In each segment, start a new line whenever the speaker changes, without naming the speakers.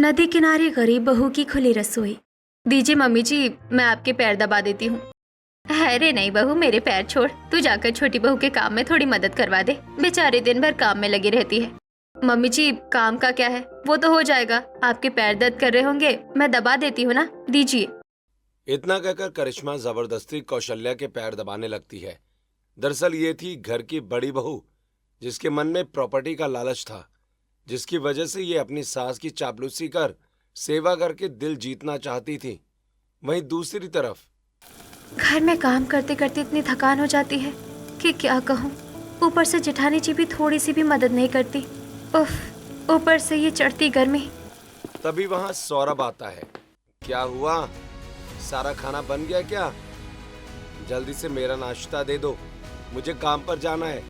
नदी किनारे गरीब बहू की खुली रसोई। दीजिए मम्मी जी, मैं आपके पैर दबा देती हूँ। अरे नहीं बहू, मेरे पैर छोड़, तू जाकर छोटी बहू के काम में थोड़ी मदद करवा दे, बेचारे दिन भर काम में लगी रहती है। मम्मी जी, काम का क्या है, वो तो हो जाएगा। आपके पैर दर्द कर रहे होंगे, मैं दबा देती हूँ ना, दीजिए।
इतना कहकर करिश्मा जबरदस्ती कौशल्या के पैर दबाने लगती है। दरअसल ये थी घर की बड़ी बहू, जिसके मन में प्रॉपर्टी का लालच था, जिसकी वजह से ये अपनी सास की चापलूसी कर सेवा करके दिल जीतना चाहती थी। वहीं दूसरी तरफ
घर में काम करते करते इतनी थकान हो जाती है कि क्या कहूँ। ऊपर से जेठानी जी भी थोड़ी सी भी मदद नहीं करती। उफ, ऊपर से ये चढ़ती गर्मी।
तभी वहां सौरभ आता है। क्या हुआ, सारा खाना बन गया क्या? जल्दी से मेरा नाश्ता दे दो, मुझे काम पर जाना है।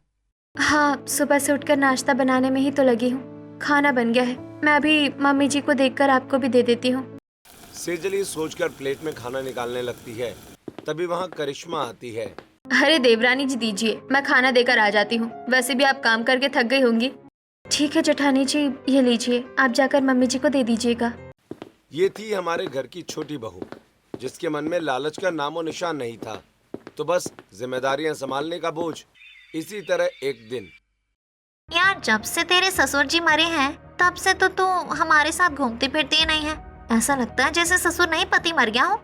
हाँ, सुबह से उठकर नाश्ता बनाने में ही तो लगी हूँ। खाना बन गया है, मैं अभी मम्मी जी को देखकर आपको भी दे देती हूँ।
सेजली सोचकर प्लेट में खाना निकालने लगती है। तभी वहां करिश्मा आती है।
अरे देवरानी जी, दीजिए, मैं खाना देकर आ जाती हूँ। वैसे भी आप काम करके थक गई होंगी। ठीक है जेठानी जी, ये लीजिए, आप जाकर मम्मी जी को दे दीजिएगा।
ये थी हमारे घर की छोटी बहू, जिसके मन में लालच का नामो निशान नहीं था, तो बस जिम्मेदारियां संभालने का बोझ। इसी तरह एक दिन
यार, जब से तेरे ससुर जी मरे हैं तब से तो तू हमारे साथ घूमती फिरती ही नहीं है। ऐसा लगता है जैसे ससुर नहीं पति मर गया हो।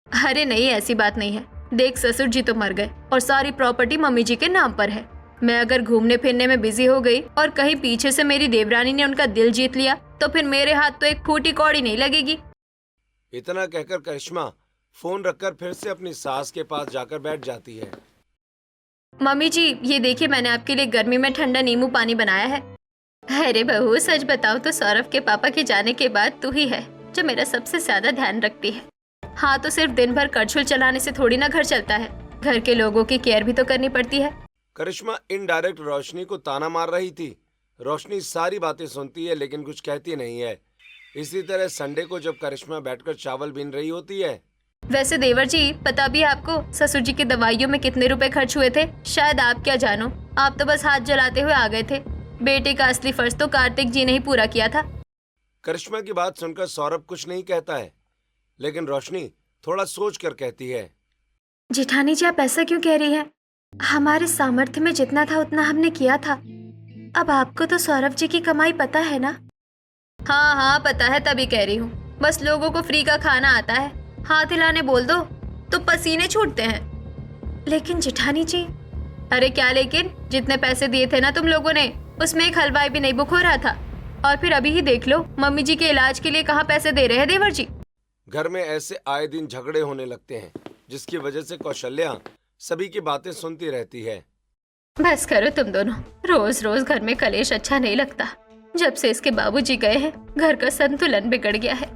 अरे नहीं, ऐसी बात नहीं है। देख, ससुर जी तो मर गए और सारी प्रॉपर्टी मम्मी जी के नाम पर है। मैं अगर घूमने फिरने में बिजी हो गई और कहीं पीछे से मेरी देवरानी ने उनका दिल जीत लिया तो फिर मेरे हाथ तो एक फूटी कौड़ी नहीं लगेगी।
इतना कहकर करिश्मा फोन रखकर फिर से अपनी सास के पास जाकर बैठ जाती है।
मम्मी जी, ये देखिए, मैंने आपके लिए गर्मी में ठंडा नींबू पानी बनाया है। अरे बहू, सच बताओ तो सौरभ के पापा के जाने के बाद तू ही है जो मेरा सबसे ज्यादा ध्यान रखती है। हाँ, तो सिर्फ दिन भर करछुल चलाने से थोड़ी ना घर चलता है, घर के लोगों की केयर भी तो करनी पड़ती है।
करिश्मा इनडायरेक्ट रोशनी को ताना मार रही थी। रोशनी सारी बातें सुनती है लेकिन कुछ कहती नहीं है। इसी तरह संडे को जब करिश्मा बैठकर चावल बीन रही होती है।
वैसे देवर जी, पता भी आपको ससुर जी की दवाइयों में कितने रुपए खर्च हुए थे? शायद आप क्या जानो, आप तो बस हाथ जलाते हुए आ गए थे। बेटे का असली फर्ज तो कार्तिक जी ने ही पूरा किया था।
करिश्मा की बात सुनकर सौरभ कुछ नहीं कहता है, लेकिन रोशनी थोड़ा सोच कर कहती है।
जेठानी जी, आप ऐसा क्यों कह रही हैं? हमारे सामर्थ्य में जितना था उतना हमने किया था। अब आपको तो सौरभ जी की कमाई पता है ना? हाँ हाँ, पता है, तभी कह रही हूँ। बस लोगों को फ्री का खाना आता है, हाथ हिलाने बोल दो तो पसीने छूटते हैं। लेकिन जेठानी जी। अरे क्या लेकिन? जितने पैसे दिए थे ना तुम लोगों ने, उसमें एक हलवाई भी नहीं बुक हो रहा था। और फिर अभी ही देख लो, मम्मी जी के इलाज के लिए कहाँ पैसे दे रहे हैं देवर जी।
घर में ऐसे आए दिन झगड़े होने लगते हैं, जिसकी वजह से कौशल्या सभी की बातें सुनती रहती है।
बस करो तुम दोनों, रोज रोज घर में कलेश अच्छा नहीं लगता। जब से इसके बाबूजी गए हैं, घर का संतुलन बिगड़ गया है।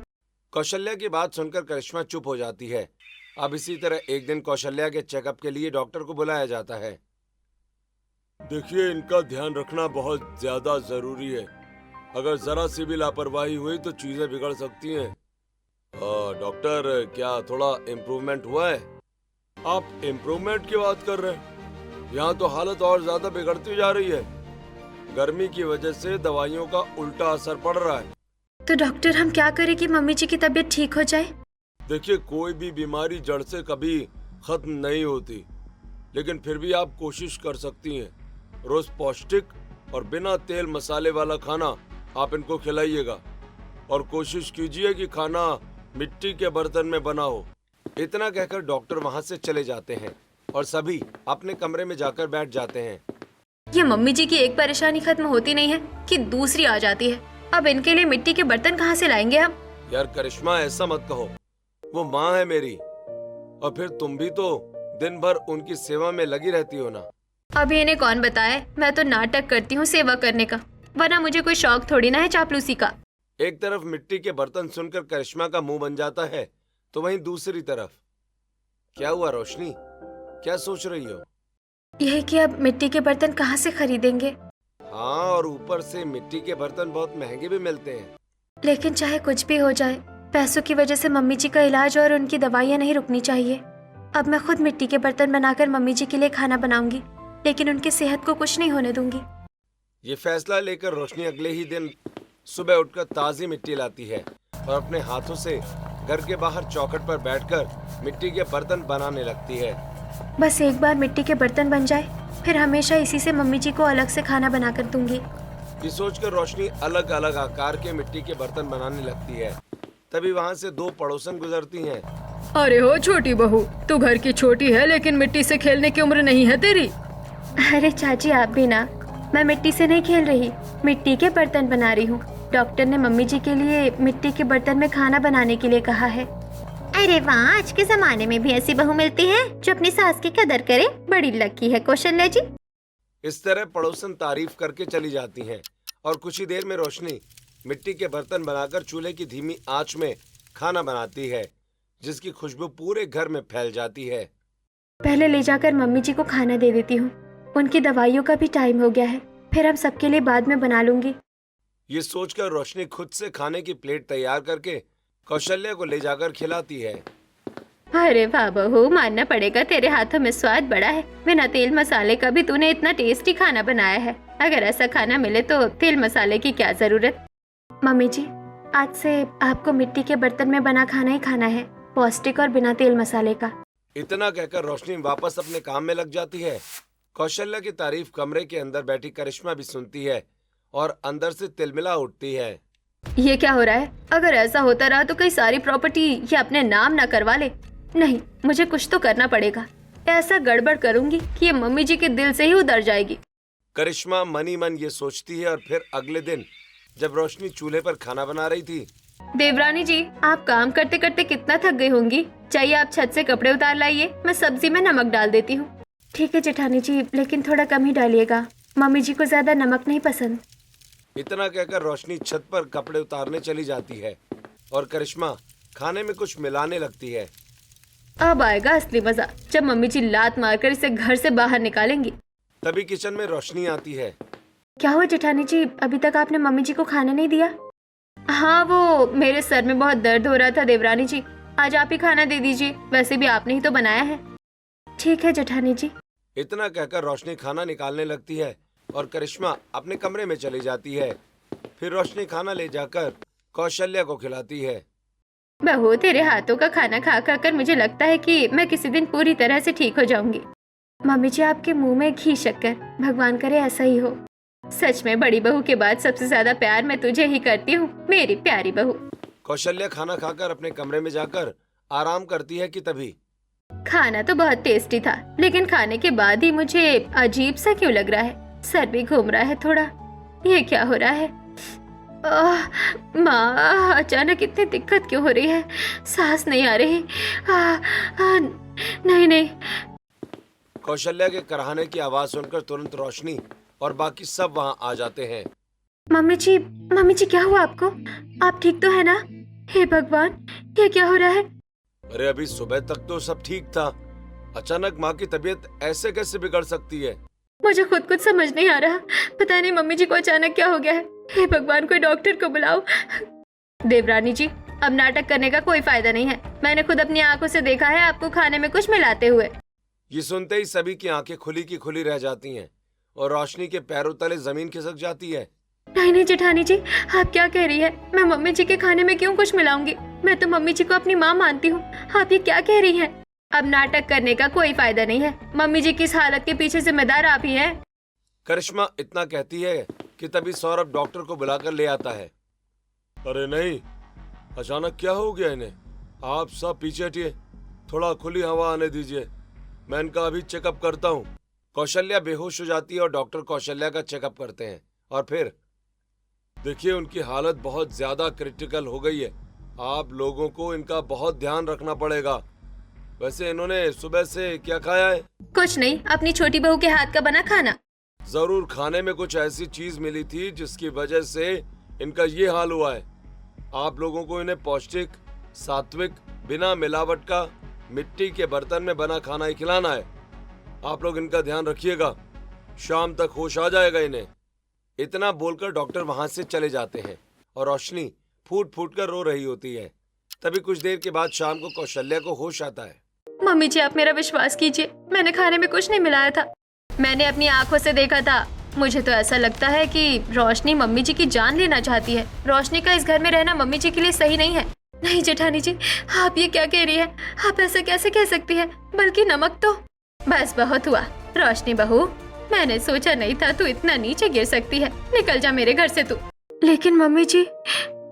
कौशल्या की बात सुनकर करिश्मा चुप हो जाती है। अब इसी तरह एक दिन कौशल्या के चेकअप के लिए डॉक्टर को बुलाया जाता है। देखिए, इनका ध्यान रखना बहुत ज्यादा जरूरी है। अगर जरा सी भी लापरवाही हुई तो चीजें बिगड़ सकती हैं। डॉक्टर, क्या थोड़ा इम्प्रूवमेंट हुआ है? आप इम्प्रूवमेंट की बात कर रहे हैं? यहाँ तो हालत और ज्यादा बिगड़ती जा रही है। गर्मी की वजह से दवाइयों का उल्टा असर पड़ रहा है।
तो डॉक्टर, हम क्या करें कि मम्मी जी की तबीयत ठीक हो जाए?
देखिए, कोई भी बीमारी जड़ से कभी खत्म नहीं होती, लेकिन फिर भी आप कोशिश कर सकती हैं। रोज पौष्टिक और बिना तेल मसाले वाला खाना आप इनको खिलाइएगा, और कोशिश कीजिए कि खाना मिट्टी के बर्तन में बना हो। इतना कहकर डॉक्टर वहां से चले जाते हैं और सभी अपने कमरे में जाकर बैठ जाते हैं।
ये मम्मी जी की एक परेशानी खत्म होती नहीं है कि दूसरी आ जाती है। अब इनके लिए मिट्टी के बर्तन कहाँ से लाएंगे हम?
यार करिश्मा, ऐसा मत कहो, वो माँ है मेरी, और फिर तुम भी तो दिन भर उनकी सेवा में लगी रहती हो ना।
अभी इन्हें कौन बताए, मैं तो नाटक करती हूँ सेवा करने का, वरना मुझे कोई शौक थोड़ी ना है चापलूसी का।
एक तरफ मिट्टी के बर्तन सुनकर करिश्मा का मुंह बन जाता है, तो वहीं दूसरी तरफ क्या हुआ रोशनी, क्या सोच रही हो?
यही कि अब मिट्टी के बर्तन कहाँ से खरीदेंगे?
हाँ, और ऊपर से मिट्टी के बर्तन बहुत महंगे भी मिलते हैं।
लेकिन चाहे कुछ भी हो जाए, पैसों की वजह से मम्मी जी का इलाज और उनकी दवाइयाँ नहीं रुकनी चाहिए। अब मैं खुद मिट्टी के बर्तन बनाकर मम्मी जी के लिए खाना बनाऊंगी, लेकिन उनकी सेहत को कुछ नहीं होने दूंगी।
ये फैसला लेकर रोशनी अगले ही दिन सुबह उठकर ताजी मिट्टी लाती है और अपने हाथों से घर के बाहर चौखट पर बैठकर मिट्टी के बर्तन बनाने लगती है।
बस एक बार मिट्टी के बर्तन बन जाए, फिर हमेशा इसी से मम्मी जी को अलग से खाना बनाकर दूंगी।
ये सोचकर रोशनी अलग अलग आकार के मिट्टी के बर्तन बनाने लगती है। तभी वहाँ से दो पड़ोसन गुजरती हैं।
अरे हो छोटी बहू, तू घर की छोटी है लेकिन मिट्टी से खेलने की उम्र नहीं है तेरी।
अरे चाची आप भी ना, मैं मिट्टी से नहीं खेल रही, मिट्टी के बर्तन बना रही हूँ। डॉक्टर ने मम्मी जी के लिए मिट्टी के बर्तन में खाना बनाने के लिए कहा है।
अरे वाह, आज के जमाने में भी ऐसी बहू मिलती है जो अपनी सास की कदर करे। बड़ी लकी है कौशल्या जी।
इस तरह पड़ोसन तारीफ करके चली जाती हैं और कुछ ही देर में रोशनी मिट्टी के बर्तन बनाकर चूल्हे की धीमी आंच में खाना बनाती है, जिसकी खुशबू पूरे घर में फैल जाती है।
पहले ले जाकर मम्मी जी को खाना दे देती हूँ, उनकी दवाइयों का भी टाइम हो गया है, फिर हम सबके लिए बाद में बना लूंगी।
ये सोचकर रोशनी खुद से खाने की प्लेट तैयार करके कौशल्या को ले जाकर खिलाती है।
अरे वाह बहू, मानना पड़ेगा तेरे हाथों में स्वाद बड़ा है। बिना तेल मसाले का भी तूने इतना टेस्टी खाना बनाया है। अगर ऐसा खाना मिले तो तेल मसाले की क्या जरूरत। मम्मी जी, आज से आपको मिट्टी के बर्तन में बना खाना ही खाना है, पौष्टिक और बिना तेल मसाले का।
इतना कहकर रोशनी वापस अपने काम में लग जाती है। कौशल्या की तारीफ कमरे के अंदर बैठी करिश्मा भी सुनती है और अंदर से तिलमिला उठती है।
ये क्या हो रहा है? अगर ऐसा होता रहा तो कई सारी प्रॉपर्टी ये अपने नाम ना करवा ले। नहीं, मुझे कुछ तो करना पड़ेगा। ऐसा गड़बड़ करूंगी कि ये मम्मी जी के दिल से ही उतर जाएगी।
करिश्मा मनी मन ये सोचती है और फिर अगले दिन जब रोशनी चूल्हे पर खाना बना रही थी।
देवरानी जी, आप काम करते करते कितना थक गई होंगी। चाहिए आप छत से कपड़े उतार लाइए, मैं सब्जी में नमक डाल देती हूँ। ठीक है जेठानी जी, लेकिन थोड़ा कम ही डालिएगा, मम्मी जी को ज्यादा नमक नहीं पसंद।
इतना कहकर रोशनी छत पर कपड़े उतारने चली जाती है और करिश्मा खाने में कुछ मिलाने लगती है।
अब आएगा असली मजा, जब मम्मी जी लात मारकर इसे घर से बाहर निकालेंगी।
तभी किचन में रोशनी आती है।
क्या हुआ जेठानी जी, अभी तक आपने मम्मी जी को खाना नहीं दिया? हाँ, वो मेरे सर में बहुत दर्द हो रहा था देवरानी जी, आज आप ही खाना दे दीजिए, वैसे भी आपने ही तो बनाया है। ठीक है जेठानी जी।
इतना कहकर रोशनी खाना निकालने लगती है और करिश्मा अपने कमरे में चली जाती है। फिर रोशनी खाना ले जाकर कौशल्या को खिलाती है।
बहू, तेरे हाथों का खाना खा खा कर मुझे लगता है कि मैं किसी दिन पूरी तरह से ठीक हो जाऊंगी। मम्मी जी, आपके मुंह में घी शक्कर, भगवान करे ऐसा ही हो। सच में बड़ी बहू के बाद सबसे ज्यादा प्यार मैं तुझे ही करती हूँ, मेरी प्यारी बहू।
कौशल्या खाना खाकर अपने कमरे में जाकर आराम करती है कि तभी
खाना तो बहुत टेस्टी था, लेकिन खाने के बाद ही मुझे अजीब सा क्यों लग रहा है, सर भी घूम रहा है थोड़ा। ये क्या हो रहा है? माँ, अचानक इतनी दिक्कत क्यों हो रही है? सांस नहीं आ रही। नहीं।
कौशल्या के कराहने की आवाज सुनकर तुरंत रोशनी और बाकी सब वहाँ आ जाते हैं।
मम्मी जी क्या हुआ आपको? आप ठीक तो है ना? हे भगवान, ये क्या हो रहा है?
अरे अभी सुबह तक तो सब ठीक था, अचानक माँ की तबीयत ऐसे कैसे बिगड़ सकती है?
मुझे खुद कुछ समझ नहीं आ रहा, पता नहीं मम्मी जी को अचानक क्या हो गया है। हे भगवान, कोई डॉक्टर को बुलाओ। देवरानी जी, अब नाटक करने का कोई फायदा नहीं है, मैंने खुद अपनी आंखों से देखा है आपको खाने में कुछ मिलाते हुए।
ये सुनते ही सभी की आंखें खुली की खुली रह जाती हैं और रोशनी के पैरों तले जमीन खिसक जाती है।
नहीं जेठानी जी, आप क्या कह रही है? मैं मम्मी जी के खाने में क्यों कुछ मिलाऊंगी? मैं तो मम्मी जी को अपनी माँ मानती हूँ, आप ये क्या कह रही हैं? अब नाटक करने का कोई फायदा नहीं है, मम्मी जी की इस हालत के पीछे जिम्मेदार आप ही हैं।
करिश्मा इतना कहती है कि तभी सौरभ डॉक्टर को बुलाकर ले आता है। अरे नहीं, अचानक क्या हो गया इन्हें? आप सब पीछे हटिए, थोड़ा खुली हवा आने दीजिए, मैं इनका अभी चेकअप करता हूँ। कौशल्या बेहोश हो जाती है और डॉक्टर कौशल्या का चेकअप करते हैं और फिर देखिए उनकी हालत बहुत ज्यादा क्रिटिकल हो गई है, आप लोगों को इनका बहुत ध्यान रखना पड़ेगा। वैसे इन्होंने सुबह से क्या खाया है?
कुछ नहीं, अपनी छोटी बहू के हाथ का बना खाना।
जरूर खाने में कुछ ऐसी चीज मिली थी जिसकी वजह से इनका ये हाल हुआ है। आप लोगों को इन्हें पौष्टिक, सात्विक, बिना मिलावट का मिट्टी के बर्तन में बना खाना ही खिलाना है। आप लोग इनका ध्यान रखिएगा, शाम तक होश आ जाएगा इन्हें। इतना बोलकर डॉक्टर वहां से चले जाते हैं और रोशनी फूट फूट कर रो रही होती है। तभी कुछ देर के बाद शाम को कौशल्या को होश आता है।
मम्मी जी, आप मेरा विश्वास कीजिए, मैंने खाने में कुछ नहीं मिलाया था। मैंने अपनी आंखों से देखा था, मुझे तो ऐसा लगता है कि रोशनी मम्मी जी की जान लेना चाहती है। रोशनी का इस घर में रहना मम्मी जी के लिए सही नहीं है। नहीं जेठानी जी, आप ये क्या कह रही है? आप ऐसे कैसे कह सकती है? बल्कि नमक तो बस बहुत हुआ। रोशनी बहू, मैंने सोचा नहीं था तू इतना नीचे गिर सकती है। निकल जा मेरे घर से तू। लेकिन मम्मी जी,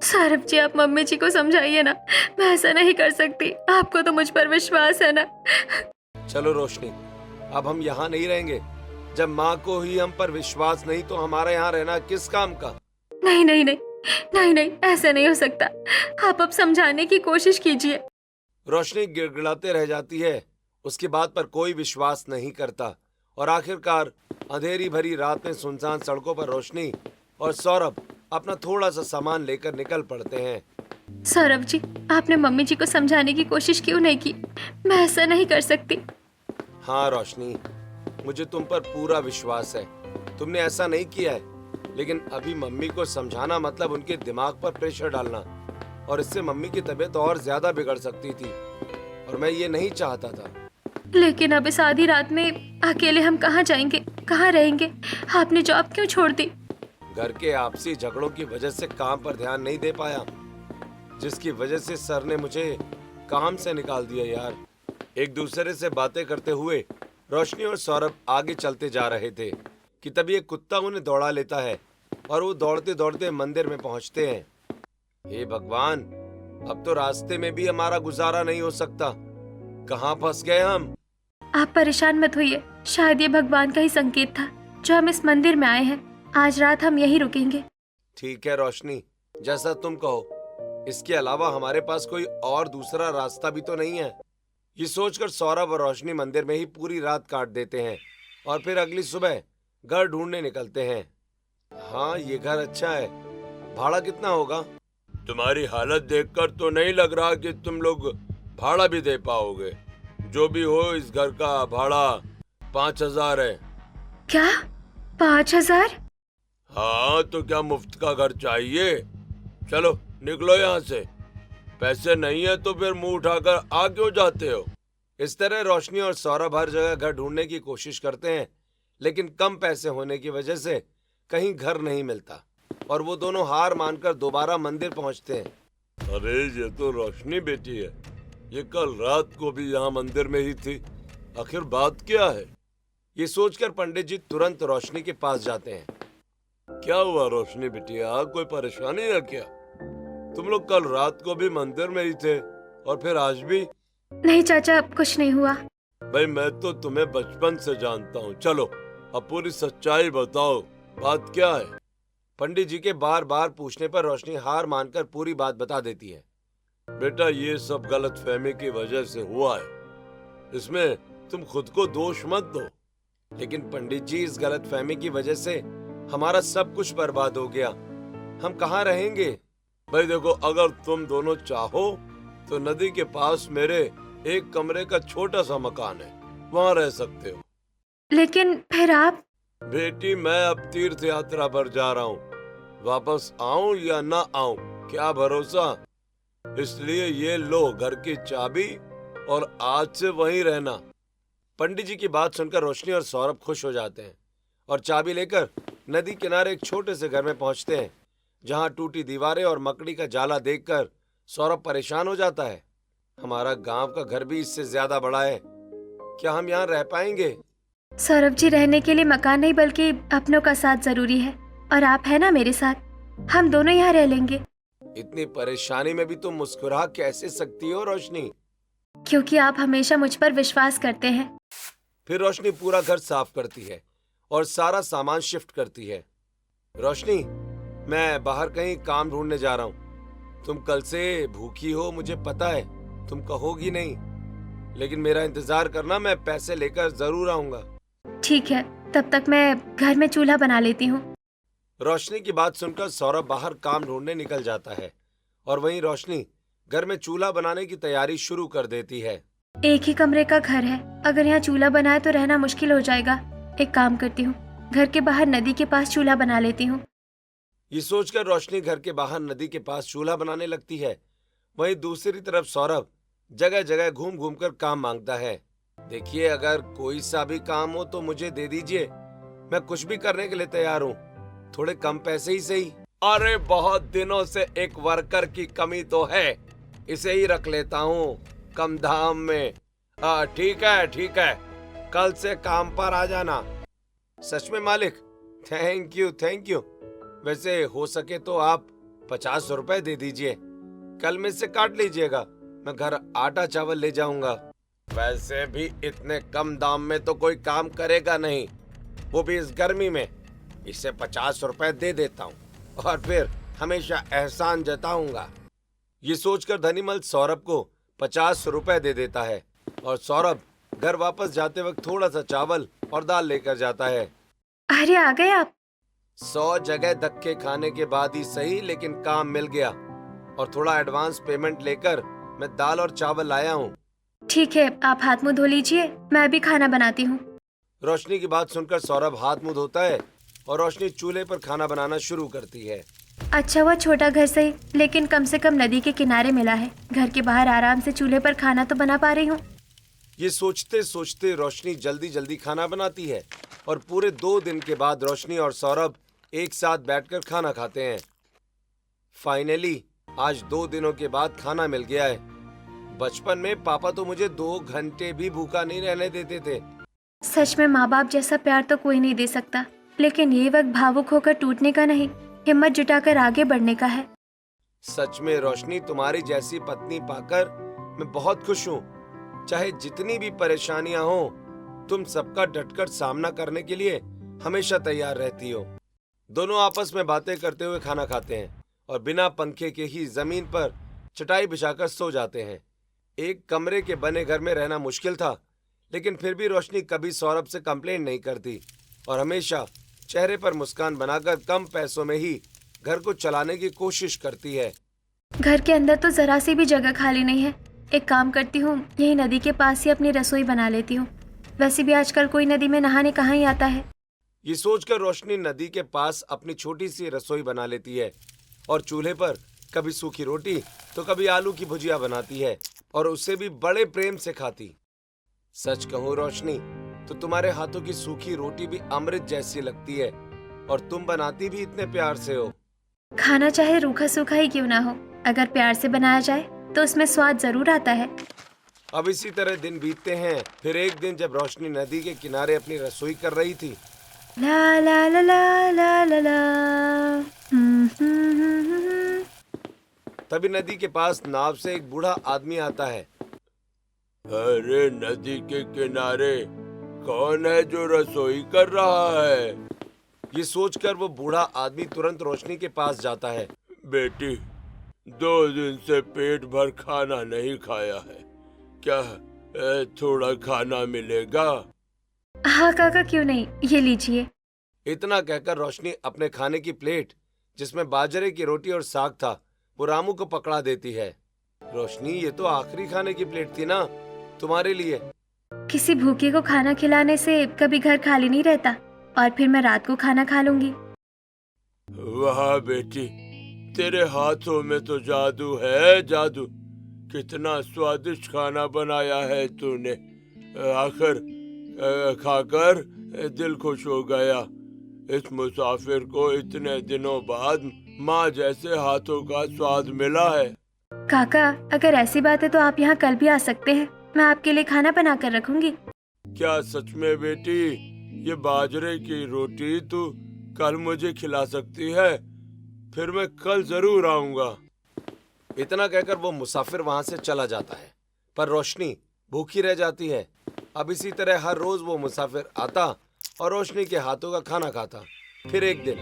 सौरभ जी आप मम्मी जी को समझाइए ना, मैं ऐसा नहीं कर सकती। आपको तो मुझ पर विश्वास है ना।
चलो रोशनी, अब हम यहाँ नहीं रहेंगे। जब माँ को ही हम पर विश्वास नहीं तो हमारा यहाँ रहना किस काम का?
नहीं नहीं नहीं नहीं नहीं, ऐसा नहीं हो सकता। आप अब समझाने की कोशिश कीजिए।
रोशनी गिड़गिड़ाते रह जाती है। उसकी बात पर कोई विश्वास नहीं करता और आखिरकार अंधेरी भरी रात में सुनसान सड़कों पर रोशनी और सौरभ अपना थोड़ा सा सामान लेकर निकल पड़ते हैं।
सौरभ जी, आपने मम्मी जी को समझाने की कोशिश क्यों नहीं की? मैं ऐसा नहीं कर सकती।
हाँ रोशनी, मुझे तुम पर पूरा विश्वास है। तुमने ऐसा नहीं किया है, लेकिन अभी मम्मी को समझाना मतलब उनके दिमाग पर प्रेशर डालना, और इससे मम्मी की तबीयत और ज्यादा बिगड़ सकती थी, और मैं ये नहीं चाहता था।
लेकिन अब इस आधी रात में अकेले हम कहाँ जाएंगे, कहाँ रहेंगे? आपने जॉब क्यों छोड़ दी?
घर के आपसी झगड़ों की वजह से काम पर ध्यान नहीं दे पाया, जिसकी वजह से सर ने मुझे काम से निकाल दिया यार। एक दूसरे से बातें करते हुए रोशनी और सौरभ आगे चलते जा रहे थे कि तभी एक कुत्ता उन्हें दौड़ा लेता है और वो दौड़ते दौड़ते मंदिर में पहुंचते हैं। हे भगवान, अब तो रास्ते में भी हमारा गुजारा नहीं हो सकता। कहाँ फंस गए हम?
आप परेशान मत होइए, शायद ये भगवान का ही संकेत था जो हम इस मंदिर में आए हैं। आज रात हम यहीं रुकेंगे।
ठीक है रोशनी, जैसा तुम कहो। इसके अलावा हमारे पास कोई और दूसरा रास्ता भी तो नहीं है। ये सोचकर सौरभ और रोशनी मंदिर में ही पूरी रात काट देते हैं और फिर अगली सुबह घर ढूंढने निकलते हैं। हाँ, ये घर अच्छा है। भाड़ा कितना होगा? तुम्हारी हालत देखकर तो नहीं लग रहा कि तुम लोग भाड़ा भी दे पाओगे। जो भी हो, इस घर का भाड़ा 5,000 है।
क्या 5,000?
हाँ, तो क्या मुफ्त का घर चाहिए? चलो निकलो यहाँ से। पैसे नहीं है तो फिर मुंह उठाकर आ क्यों जाते हो? इस तरह रोशनी और सौरभ हर जगह घर ढूंढने की कोशिश करते हैं, लेकिन कम पैसे होने की वजह से कहीं घर नहीं मिलता और वो दोनों हार मानकर दोबारा मंदिर पहुंचते हैं। अरे ये तो रोशनी बेटी है। ये कल रात को भी यहाँ मंदिर में ही थी। आखिर बात क्या है? ये सोचकर पंडित जी तुरंत रोशनी के पास जाते हैं। क्या हुआ रोशनी बिटिया, कोई परेशानी है क्या? तुम लोग कल रात को भी मंदिर में ही थे और फिर आज भी?
नहीं चाचा, कुछ नहीं हुआ।
भाई, मैं तो तुम्हें बचपन से जानता हूँ। चलो अब पूरी सच्चाई बताओ, बात क्या है? पंडित जी के बार बार पूछने पर रोशनी हार मानकर पूरी बात बता देती है। बेटा, ये सब गलतफहमी की वजह से हुआ है। इसमें तुम खुद को दोष मत दो। लेकिन पंडित जी, इस गलतफहमी की वजह से हमारा सब कुछ बर्बाद हो गया। हम कहाँ रहेंगे? भाई देखो, अगर तुम दोनों चाहो तो नदी के पास मेरे एक कमरे का छोटा सा मकान है, वहाँ रह सकते हो।
लेकिन फिर आप?
बेटी, मैं अब तीर्थ यात्रा पर जा रहा हूँ। वापस आऊं या ना आऊं, क्या भरोसा। इसलिए ये लो घर की चाबी और आज से वहीं रहना। पंडित जी की बात सुनकर रोशनी और सौरभ खुश हो जाते हैं और चाबी लेकर नदी किनारे एक छोटे से घर में पहुंचते हैं, जहां टूटी दीवारें और मकड़ी का जाला देखकर सौरभ परेशान हो जाता है। हमारा गांव का घर भी इससे ज्यादा बड़ा है, क्या हम यहाँ रह पाएंगे?
सौरभ जी, रहने के लिए मकान नहीं बल्कि अपनों का साथ जरूरी है, और आप है ना मेरे साथ। हम दोनों यहाँ रह लेंगे।
इतनी परेशानी में भी तुम मुस्कुरा कैसे सकती हो रोशनी?
क्योंकि आप हमेशा मुझ पर विश्वास करते हैं।
फिर रोशनी पूरा घर साफ करती है और सारा सामान शिफ्ट करती है। रोशनी, मैं बाहर कहीं काम ढूंढने जा रहा हूँ। तुम कल से भूखी हो, मुझे पता है। तुम कहोगी नहीं, लेकिन मेरा इंतजार करना, मैं पैसे लेकर जरूर आऊंगा।
ठीक है, तब तक मैं घर में चूल्हा बना लेती हूँ।
रोशनी की बात सुनकर सौरभ बाहर काम ढूंढने निकल जाता है और वहीं रोशनी घर में चूल्हा बनाने की तैयारी शुरू कर देती है।
एक ही कमरे का घर है, अगर यहाँ चूल्हा बनाए तो रहना मुश्किल हो जाएगा। एक काम करती हूँ, घर के बाहर नदी के पास चूल्हा बना लेती हूँ।
ये सोचकर रोशनी घर के बाहर नदी के पास चूल्हा बनाने लगती है। वहीं दूसरी तरफ सौरभ जगह जगह घूम घूम कर काम मांगता है। देखिए, अगर कोई सा भी काम हो तो मुझे दे दीजिए। मैं कुछ भी करने के लिए तैयार हूँ, थोड़े कम पैसे ही सही। अरे बहुत दिनों से एक वर्कर की कमी तो है, इसे ही रख लेता हूँ कम दाम में। ठीक है, कल से काम पर आ जाना। सच में मालिक? Thank you. वैसे हो सके तो आप 50 रुपए दे दीजिए, कल में से काट लीजिएगा, मैं घर आटा चावल ले जाऊंगा। वैसे भी इतने कम दाम में तो कोई काम करेगा नहीं, वो भी इस गर्मी में। इसे 50 रुपए दे देता हूँ और फिर हमेशा एहसान जताऊंगा। ये सोचकर धनीमल सौरभ को 50 रुपए दे देता है और सौरभ घर वापस जाते वक्त थोड़ा सा चावल और दाल लेकर जाता है।
अरे आ गए आप।
100 जगह धक्के खाने के बाद ही सही, लेकिन काम मिल गया और थोड़ा एडवांस पेमेंट लेकर मैं दाल और चावल लाया हूँ।
ठीक है, आप हाथ मुंह धो लीजिए, मैं अभी खाना बनाती हूँ।
रोशनी की बात सुनकर सौरभ हाथ मुंह धोता है और रोशनी चूल्हे पर खाना बनाना शुरू करती है।
अच्छा हुआ छोटा घर सही, लेकिन कम से कम नदी के किनारे मिला है। घर के बाहर आराम से चूल्हे पर खाना तो बना पा रही हूँ।
ये सोचते सोचते रोशनी जल्दी जल्दी खाना बनाती है और पूरे 2 दिन के बाद रोशनी और सौरभ एक साथ बैठकर खाना खाते हैं। फाइनली आज 2 दिनों के बाद खाना मिल गया है। बचपन में पापा तो मुझे 2 घंटे भी भूखा नहीं रहने देते थे।
सच में माँ बाप जैसा प्यार तो कोई नहीं दे सकता, लेकिन ये वक्त भावुक होकर टूटने का नहीं, हिम्मत जुटाकर आगे बढ़ने का है।
सच में रोशनी, तुम्हारी जैसी पत्नी पाकर मैं बहुत खुश हूँ। चाहे जितनी भी परेशानियां हो, तुम सबका डटकर सामना करने के लिए हमेशा तैयार रहती हो। दोनों आपस में बातें करते हुए खाना खाते हैं और बिना पंखे के ही जमीन पर चटाई बिछाकर सो जाते हैं। एक कमरे के बने घर में रहना मुश्किल था, लेकिन फिर भी रोशनी कभी सौरभ से कंप्लेंट नहीं करती और हमेशा चेहरे पर मुस्कान बनाकर कम पैसों में ही घर को चलाने की कोशिश करती है।
घर के अंदर तो जरा सी भी जगह खाली नहीं है। एक काम करती हूँ, यही नदी के पास ही अपनी रसोई बना लेती हूँ। वैसे भी आजकल कोई नदी में नहाने कहाँ ही आता है।
ये सोचकर रोशनी नदी के पास अपनी छोटी सी रसोई बना लेती है और चूल्हे पर कभी सूखी रोटी तो कभी आलू की भुजिया बनाती है और उसे भी बड़े प्रेम से खाती। सच कहूँ रोशनी, तो तुम्हारे हाथों की सूखी रोटी भी अमृत जैसी लगती है और तुम बनाती भी इतने प्यार से हो।
खाना चाहे रूखा सूखा ही क्यों ना हो, अगर प्यार से बनाया जाए तो उसमें स्वाद जरूर आता है।
अब इसी तरह दिन बीतते हैं। फिर एक दिन जब रोशनी नदी के किनारे अपनी रसोई कर रही थी,
ला ला ला ला ला ला ला,
तभी नदी के पास नाव से एक बूढ़ा आदमी आता है। अरे नदी के किनारे कौन है जो रसोई कर रहा है? ये सोचकर वो बूढ़ा आदमी तुरंत रोशनी के पास जाता है। बेटी, 2 दिन से पेट भर खाना नहीं खाया है, क्या थोड़ा खाना मिलेगा?
हाँ काका, क्यों नहीं, ये लीजिए।
इतना कहकर रोशनी अपने खाने की प्लेट, जिसमें बाजरे की रोटी और साग था, वो रामू को पकड़ा देती है। रोशनी, ये तो आखिरी खाने की प्लेट थी ना, तुम्हारे लिए।
किसी भूखे को खाना खिलाने से कभी घर खाली नहीं रहता, और फिर मैं रात को खाना खा लूंगी।
वाह बेटी, तेरे हाथों में तो जादू है, जादू। कितना स्वादिष्ट खाना बनाया है तूने। आखिर खाकर दिल खुश हो गया। इस मुसाफिर को इतने दिनों बाद माँ जैसे हाथों का स्वाद मिला है।
काका, अगर ऐसी बात है तो आप यहाँ कल भी आ सकते हैं, मैं आपके लिए खाना बना कर रखूंगी।
क्या सच में बेटी? ये बाजरे की रोटी तू कल मुझे खिला सकती है? फिर मैं कल जरूर आऊंगा। इतना कहकर वो मुसाफिर वहां से चला जाता है, पर रोशनी भूखी रह जाती है। अब इसी तरह हर रोज वो मुसाफिर आता और रोशनी के हाथों का खाना खाता। फिर एक दिन,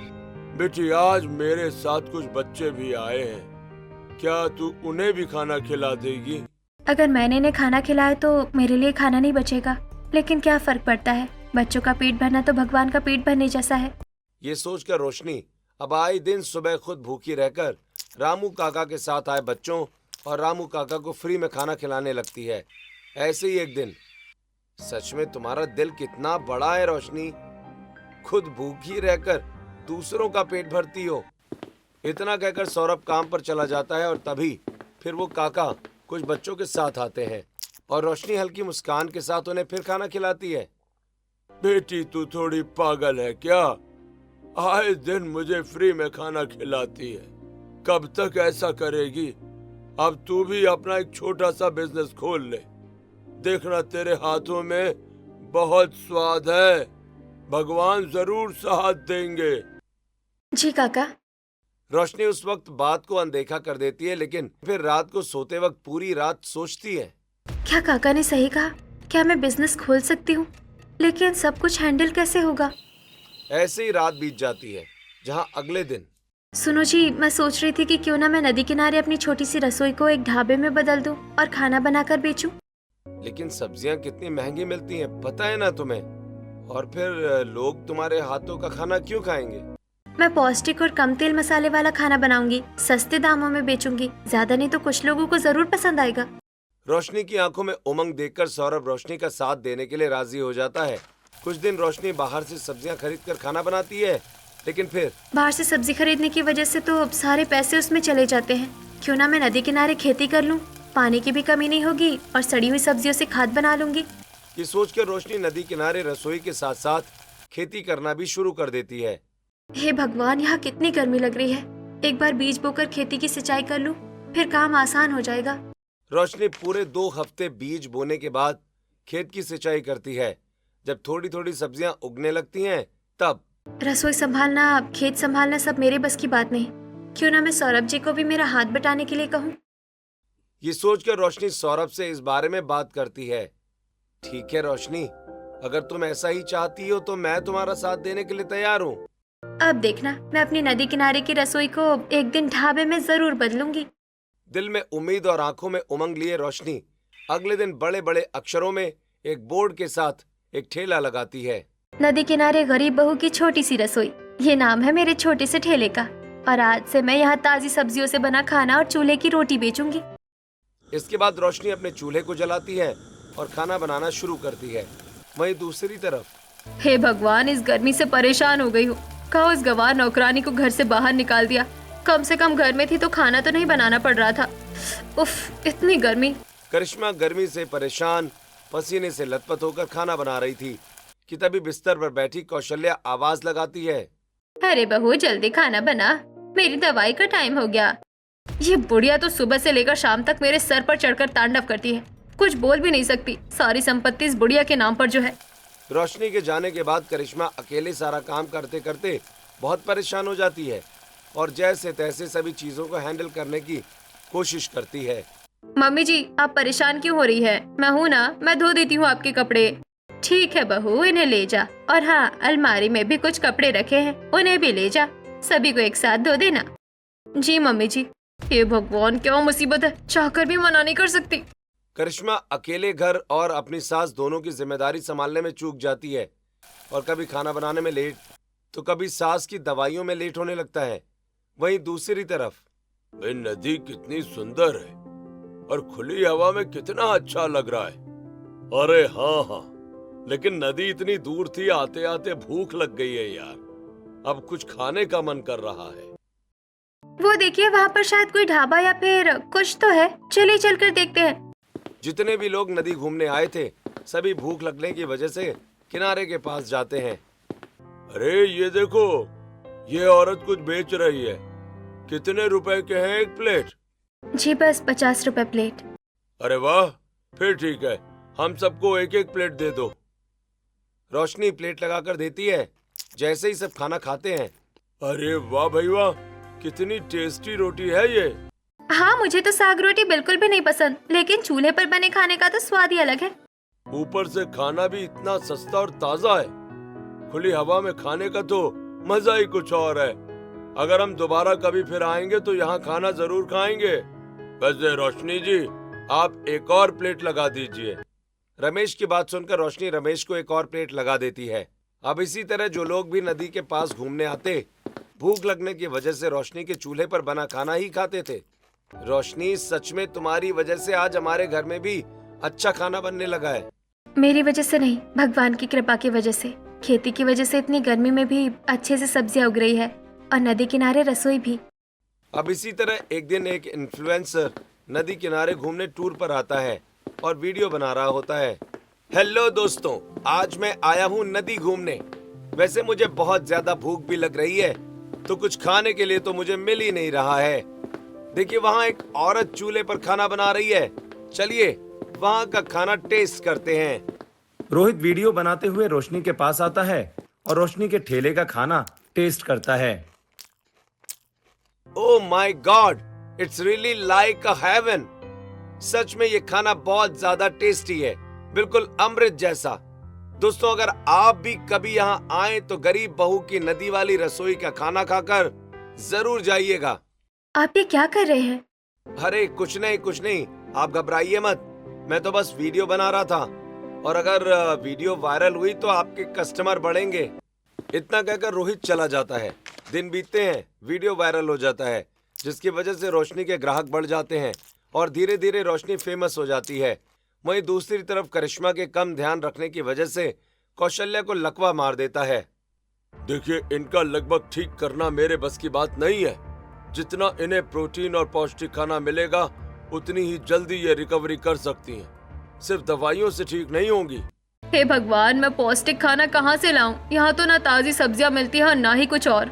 बेटी आज मेरे साथ कुछ बच्चे भी आए हैं, क्या तू उन्हें भी खाना खिला देगी?
अगर मैंने इन्हें खाना खिलाया तो मेरे लिए खाना नहीं बचेगा, लेकिन क्या फर्क पड़ता है, बच्चों का पेट भरना तो भगवान का पेट भरने जैसा है।
ये सोचकर रोशनी अब आए दिन सुबह खुद भूखी रहकर रामू काका के साथ आए बच्चों और रामू काका को फ्री में खाना खिलाने लगती है। ऐसे ही एक दिन, सच में तुम्हारा दिल कितना बड़ा है रोशनी, खुद भूखी रहकर दूसरों का पेट भरती हो। इतना कहकर सौरभ काम पर चला जाता है और तभी फिर वो काका कुछ बच्चों के साथ आते हैं और रोशनी हल्की मुस्कान के साथ उन्हें फिर खाना खिलाती है। बेटी तू थोड़ी पागल है क्या? आए दिन मुझे फ्री में खाना खिलाती है, कब तक ऐसा करेगी? अब तू भी अपना एक छोटा सा बिजनेस खोल ले, देखना तेरे हाथों में बहुत स्वाद है, भगवान जरूर साथ देंगे।
जी काका।
रोशनी उस वक्त बात को अनदेखा कर देती है, लेकिन फिर रात को सोते वक्त पूरी रात सोचती है।
क्या काका ने सही कहा? क्या मैं बिजनेस खोल सकती हूँ? लेकिन सब कुछ हैंडल कैसे होगा?
ऐसे ही रात बीत जाती है, जहाँ अगले दिन
सुनो जी, मैं सोच रही थी कि क्यों ना मैं नदी किनारे अपनी छोटी सी रसोई को एक ढाबे में बदल दूं और खाना बनाकर बेचूं।
लेकिन सब्जियां कितनी महंगी मिलती हैं, पता है ना तुम्हें? और फिर लोग तुम्हारे हाथों का खाना क्यों खाएंगे?
मैं पौष्टिक और कम तेल मसाले वाला खाना बनाऊंगी, सस्ते दामों में बेचूंगी, ज्यादा नहीं तो कुछ लोगों को जरूर पसंद आएगा।
रोशनी की आंखों में उमंग देखकर सौरभ रोशनी का साथ देने के लिए राजी हो जाता है। कुछ दिन रोशनी बाहर से सब्जियां खरीदकर खाना बनाती है, लेकिन फिर
बाहर से सब्जी खरीदने की वजह से तो सारे पैसे उसमें चले जाते हैं। क्यों ना मैं नदी किनारे खेती कर लूं, पानी की भी कमी नहीं होगी और सड़ी हुई सब्जियों से खाद बना लूंगी।
ये सोचकर रोशनी नदी किनारे रसोई के साथ साथ खेती करना भी शुरू कर देती है।
हे भगवान, यहाँ कितनी गर्मी लग रही है। एक बार बीज बोकर खेती की सिंचाई कर लूं, फिर काम आसान हो जाएगा।
रोशनी पूरे 2 हफ्ते बीज बोने के बाद खेत की सिंचाई करती है। जब थोड़ी थोड़ी सब्जियां उगने लगती हैं, तब
रसोई संभालना, खेत संभालना सब मेरे बस की बात नहीं। क्यों ना मैं सौरभ जी को भी मेरा हाथ बटाने के लिए कहूँ।
ये सोचकर रोशनी सौरभ से इस बारे में बात करती है। ठीक है रोशनी, अगर तुम ऐसा ही चाहती हो तो मैं तुम्हारा साथ देने के लिए तैयार हूँ।
अब देखना, मैं अपनी नदी किनारे की रसोई को एक दिन ढाबे में जरूर बदलूंगी।
दिल में उम्मीद और आंखों में उमंग लिए रोशनी अगले दिन बड़े बड़े अक्षरों में एक बोर्ड के साथ एक ठेला लगाती है।
नदी किनारे गरीब बहू की छोटी सी रसोई, ये नाम है मेरे छोटे से ठेले का। और आज से मैं यहाँ ताजी सब्जियों से बना खाना और चूल्हे की रोटी बेचूंगी।
इसके बाद रोशनी अपने चूल्हे को जलाती है और खाना बनाना शुरू करती है। वहीं दूसरी तरफ
हे भगवान, इस गर्मी से परेशान हो गई हूँ। कहा उस गवार नौकरानी को घर से बाहर निकाल दिया। कम से कम घर में थी तो खाना तो नहीं बनाना पड़ रहा था। उफ, इतनी गर्मी।
करिश्मा गर्मी से परेशान, पसीने से लथपथ होकर खाना बना रही थी कि तभी बिस्तर पर बैठी कौशल्या आवाज लगाती है।
अरे बहू, जल्दी खाना बना, मेरी दवाई का टाइम हो गया। ये बुढ़िया तो सुबह से लेकर शाम तक मेरे सर पर चढ़कर तांडव करती है, कुछ बोल भी नहीं सकती। सारी संपत्ति इस बुढ़िया के नाम पर जो है।
रोशनी के जाने के बाद करिश्मा अकेले सारा काम करते करते बहुत परेशान हो जाती है और जैसे तैसे सभी चीजों को हैंडल करने की कोशिश करती है।
मम्मी जी, आप परेशान क्यों हो रही है? मैं हूँ ना, मैं धो देती हूँ आपके कपड़े। ठीक है बहू, इन्हें ले जा। और हाँ, अलमारी में भी कुछ कपड़े रखे हैं, उन्हें भी ले जा। सभी को एक साथ धो देना। जी मम्मी जी। हे भगवान, क्या मुसीबत है, चाहकर भी मना नहीं कर सकती।
करिश्मा अकेले घर और अपनी सास दोनों की जिम्मेदारी संभालने में चूक जाती है और कभी खाना बनाने में लेट तो कभी सास की दवाइयों में लेट होने लगता है। वहीं दूसरी तरफ नदी कितनी सुंदर है और खुली हवा में कितना अच्छा लग रहा है। अरे हाँ, लेकिन नदी इतनी दूर थी, आते आते भूख लग गई है यार। अब कुछ खाने का मन कर रहा है।
वो देखिए, वहाँ पर शायद कोई ढाबा या फिर कुछ तो है। चलिए चलकर देखते हैं।
जितने भी लोग नदी घूमने आए थे सभी भूख लगने की वजह से किनारे के पास जाते हैं। अरे ये देखो, ये औरत कुछ बेच रही है। कितने रुपए के हैं एक प्लेट?
जी बस 50 रुपए प्लेट।
अरे वाह, फिर ठीक है, हम सबको एक एक प्लेट दे दो। रोशनी प्लेट लगाकर देती है। जैसे ही सब खाना खाते हैं, अरे वाह भाई वाह, कितनी टेस्टी रोटी है ये।
हाँ, मुझे तो साग रोटी बिल्कुल भी नहीं पसंद, लेकिन चूल्हे पर बने खाने का तो स्वाद ही अलग है।
ऊपर से खाना भी इतना सस्ता और ताजा है। खुली हवा में खाने का तो मजा ही कुछ और है। अगर हम दोबारा कभी फिर आएंगे तो यहाँ खाना जरूर खाएंगे। वैसे रोशनी जी, आप एक और प्लेट लगा दीजिए। रमेश की बात सुनकर रोशनी रमेश को एक और प्लेट लगा देती है। अब इसी तरह जो लोग भी नदी के पास घूमने आते, भूख लगने की वजह से रोशनी के चूल्हे पर बना खाना ही खाते थे। रोशनी, सच में तुम्हारी वजह से आज हमारे घर में भी अच्छा खाना बनने लगा है।
मेरी वजह से नहीं, भगवान की कृपा की वजह से। खेती की वजह से इतनी गर्मी में भी अच्छे से सब्जियां उग रही है और नदी किनारे रसोई भी।
अब इसी तरह एक दिन एक इन्फ्लुएंसर नदी किनारे घूमने टूर पर आता है और वीडियो बना रहा होता है। हेलो दोस्तों, आज मैं आया हूँ नदी घूमने। वैसे मुझे बहुत ज्यादा भूख भी लग रही है, तो कुछ खाने के लिए तो मुझे मिल ही नहीं रहा है। देखिए वहाँ एक औरत चूल्हे पर खाना बना रही है। चलिए वहाँ का खाना टेस्ट करते हैं।
रोहित वीडियो बनाते हुए रोशनी के पास आता है और रोशनी के ठेले का खाना टेस्ट करता है।
Oh my god, it's really like a heaven. सच में ये खाना बहुत ज्यादा टेस्टी है, बिल्कुल अमृत जैसा। दोस्तों, अगर आप भी कभी यहाँ आए तो गरीब बहू की नदी वाली रसोई का खाना खाकर जरूर जाइएगा।
आप ये क्या कर रहे हैं?
अरे कुछ नहीं, आप घबराइए मत। मैं तो बस वीडियो बना रहा था, और अगर वीडियो वायरल हुई तो आपके कस्टमर बढ़ेंगे। इतना कहकर रोहित चला जाता है। दिन बीतते हैं, वीडियो वायरल हो जाता है, जिसकी वजह से रोशनी के ग्राहक बढ़ जाते हैं और धीरे धीरे रोशनी फेमस हो जाती है। वहीं दूसरी तरफ करिश्मा के कम ध्यान रखने की वजह से कौशल्या को लकवा मार देता है। देखिए, इनका लगभग ठीक करना मेरे बस की बात नहीं है। जितना इन्हें प्रोटीन और पौष्टिक खाना मिलेगा, उतनी ही जल्दी ये रिकवरी कर सकती हैं। सिर्फ दवाइयों से ठीक नहीं होंगी।
हे भगवान, मैं पौष्टिक खाना कहाँ से लाऊं? यहाँ तो ना ताजी सब्जियाँ मिलती हैं और ना ही कुछ और।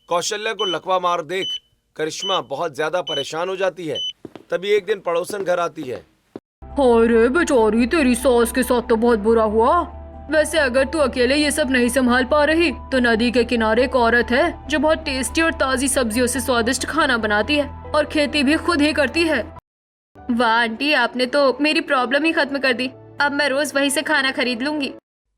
कौशल्या को लकवा मार देख करिश्मा बहुत ज्यादा परेशान हो जाती है। तभी एक दिन पड़ोसन घर आती है।
अरे बेचारी, तेरी सास के साथ तो बहुत बुरा हुआ। वैसे अगर तू अकेले ये सब नहीं संभाल पा रही तो नदी के किनारे एक औरत है जो बहुत टेस्टी और ताजी सब्जियों से स्वादिष्ट खाना बनाती है और खेती भी खुद ही करती है। वाह आंटी, आपने तो मेरी प्रॉब्लम ही खत्म कर दी। अब मैं रोज वहीं से खाना खरीद लूंगी।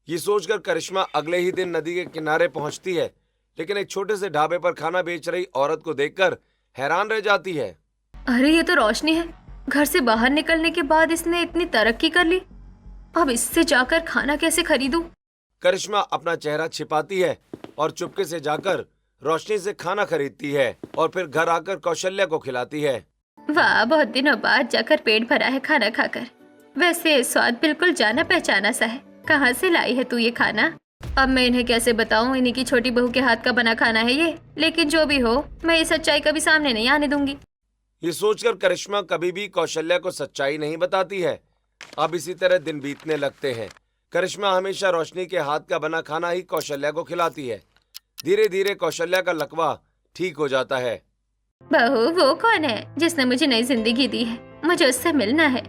ये सोचकर करिश्मा अगले ही दिन नदी के किनारे पहुंचती है, लेकिन एक छोटे से ढाबे पर खाना बेच रही औरत को देखकर हैरान रह जाती है।
अरे ये तो रोशनी है। घर से बाहर निकलने के बाद इसने इतनी तरक्की कर ली। अब इससे जाकर खाना कैसे खरीदूं?
करिश्मा अपना चेहरा छिपाती है और चुपके से जाकर रोशनी से खाना खरीदती है और फिर घर आकर कौशल्या को खिलाती है।
वाह, बहुत दिनों बाद जाकर पेट भरा है खाना खाकर। वैसे स्वाद बिल्कुल जाना पहचाना सा है। कहाँ से लाई है तू ये खाना? अब मैं इन्हें कैसे बताऊं, इन्हीं की छोटी बहू के हाथ का बना खाना है ये। लेकिन जो भी हो, मैं ये सच्चाई कभी सामने नहीं आने दूंगी।
ये सोचकर करिश्मा कभी भी कौशल्या को सच्चाई नहीं बताती है। अब इसी तरह दिन बीतने लगते हैं। करिश्मा हमेशा रोशनी के हाथ का बना खाना ही कौशल्या को खिलाती है। धीरे धीरे कौशल्या का लकवा ठीक हो जाता है।
बहू, वो कौन है जिसने मुझे नई जिंदगी दी है? मुझे उससे मिलना है।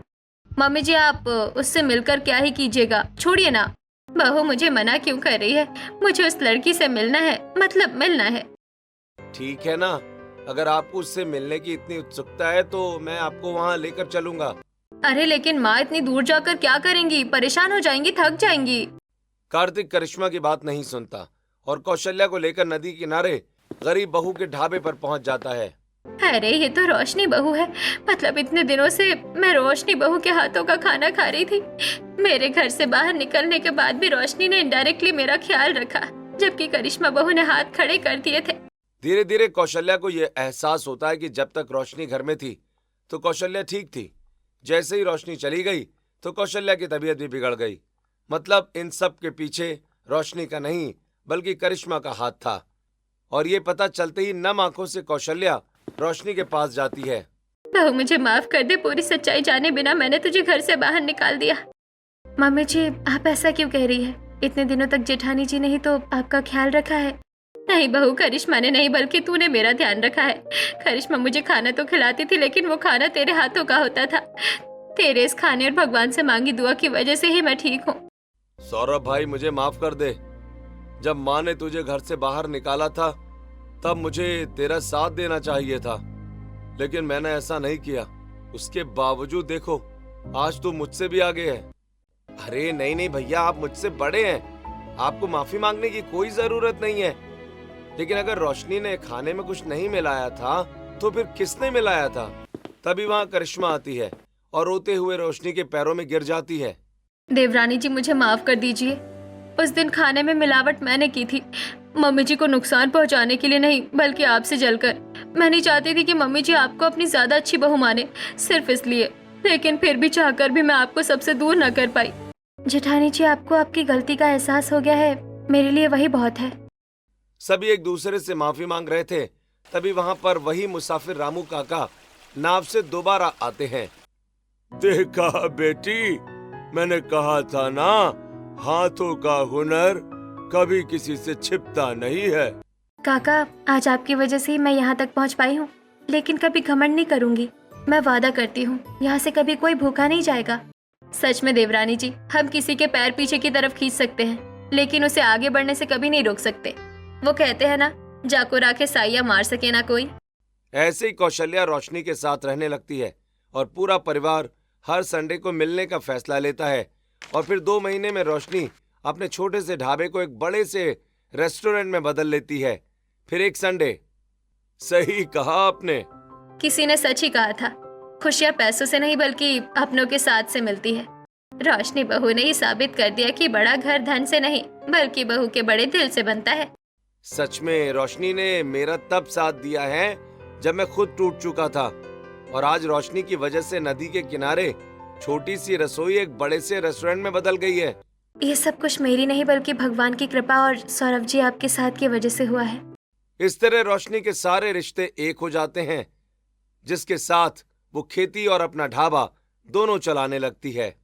मम्मी जी, आप उससे मिलकर क्या ही कीजिएगा, छोड़िए ना। बहू मुझे मना क्यों कर रही है? मुझे उस लड़की से मिलना है, मतलब मिलना है।
ठीक है ना, अगर आपको उससे मिलने की इतनी उत्सुकता है तो मैं आपको वहाँ लेकर चलूंगा।
अरे लेकिन माँ इतनी दूर जाकर क्या करेंगी? परेशान हो जाएंगी, थक जाएंगी।
कार्तिक करिश्मा की बात नहीं सुनता और कौशल्या को लेकर नदी किनारे गरीब बहू के ढाबे पर पहुंच जाता है।
अरे ये तो रोशनी बहू है। मतलब इतने दिनों से मैं रोशनी बहू के हाथों का खाना खा रही थी। मेरे घर से बाहर निकलने के बाद भी रोशनी ने इनडायरेक्टली मेरा ख्याल रखा, जबकि करिश्मा बहू ने हाथ खड़े कर दिए थे।
धीरे धीरे कौशल्या को यह एहसास होता है कि जब तक रोशनी घर में थी तो कौशल्या ठीक थी। जैसे ही रोशनी चली गई तो कौशल्या की तबीयत भी बिगड़ गई। मतलब इन सब के पीछे रोशनी का नहीं बल्कि करिश्मा का हाथ था। और ये पता चलते ही नम आंखों से कौशल्या रोशनी के पास जाती है।
बहू मुझे माफ कर दे, पूरी सच्चाई जाने बिना मैंने तुझे घर से बाहर निकाल दिया।
मम्मी जी, आप ऐसा क्यों कह रही है? इतने दिनों तक जेठानी जी ने ही तो आपका ख्याल रखा है।
नहीं बहू, करिश्मा ने नहीं बल्कि तूने मेरा ध्यान रखा है। करिश्मा मुझे खाना तो खिलाती थी, लेकिन वो खाना तेरे हाथों का होता था। तेरे इस खाने और भगवान से मांगी दुआ की वजह से ही मैं ठीक हूँ।
सौरभ भाई, मुझे माफ कर दे। जब माँ ने तुझे घर से बाहर निकाला था तब मुझे तेरा साथ देना चाहिए था, लेकिन मैंने ऐसा नहीं किया। उसके बावजूद देखो, आज तू मुझसे भी आगे है। अरे नहीं भैया, आप मुझसे बड़े हैं, आपको माफी मांगने की कोई जरूरत नहीं है। लेकिन अगर रोशनी ने खाने में कुछ नहीं मिलाया था तो फिर किसने मिलाया था? तभी वहाँ करिश्मा आती है और रोते हुए रोशनी के पैरों में गिर जाती है।
देवरानी जी, मुझे माफ कर दीजिए। उस दिन खाने में मिलावट मैंने की थी, मम्मी जी को नुकसान पहुंचाने के लिए नहीं, बल्कि आपसे जलकर। मैं नहीं चाहती थी कि मम्मी जी आपको अपनी ज्यादा अच्छी बहू माने, सिर्फ इसलिए। लेकिन फिर भी चाहकर भी मैं आपको सबसे दूर न कर पाई।
जेठानी जी, आपको आपकी गलती का एहसास हो गया है, मेरे लिए वही बहुत है।
सभी एक दूसरे से माफी मांग रहे थे, तभी वहां पर वही मुसाफिर रामू काका नाव से दोबारा आते हैं। देखा बेटी, मैंने कहा था ना, हाथों का हुनर कभी किसी से छिपता नहीं है।
काका, आज आपकी वजह से ही मैं यहाँ तक पहुँच पाई हूँ, लेकिन कभी घमंड नहीं करूँगी। मैं वादा करती हूँ, यहाँ से कभी कोई भूखा नहीं जाएगा।
सच में देवरानी जी, हम किसी के पैर पीछे की तरफ खींच सकते हैं, लेकिन उसे आगे बढ़ने से कभी नहीं रोक सकते। वो कहते हैं ना, जाको राखे साइया मार सके ना कोई।
ऐसे ही कौशल्या रोशनी के साथ रहने लगती है और पूरा परिवार हर संडे को मिलने का फैसला लेता है। और फिर 2 महीने में रोशनी अपने छोटे से ढाबे को एक बड़े से रेस्टोरेंट में बदल लेती है। फिर एक संडे। सही कहा आपने।
किसी ने सच ही कहा था, खुशियाँ पैसों से नहीं बल्कि अपनों के साथ से मिलती है। रोशनी बहू ने ही साबित कर दिया कि बड़ा घर धन से नहीं बल्कि बहू के बड़े दिल से बनता है।
सच में रोशनी ने मेरा तब साथ दिया है जब मैं खुद टूट चुका था, और आज रोशनी की वजह से नदी के किनारे छोटी सी रसोई एक बड़े से रेस्टोरेंट में बदल गई है।
ये सब कुछ मेरी नहीं बल्कि भगवान की कृपा और सौरभ जी आपके साथ की वजह से हुआ है।
इस तरह रोशनी के सारे रिश्ते एक हो जाते हैं, जिसके साथ वो खेती और अपना ढाबा दोनों चलाने लगती है।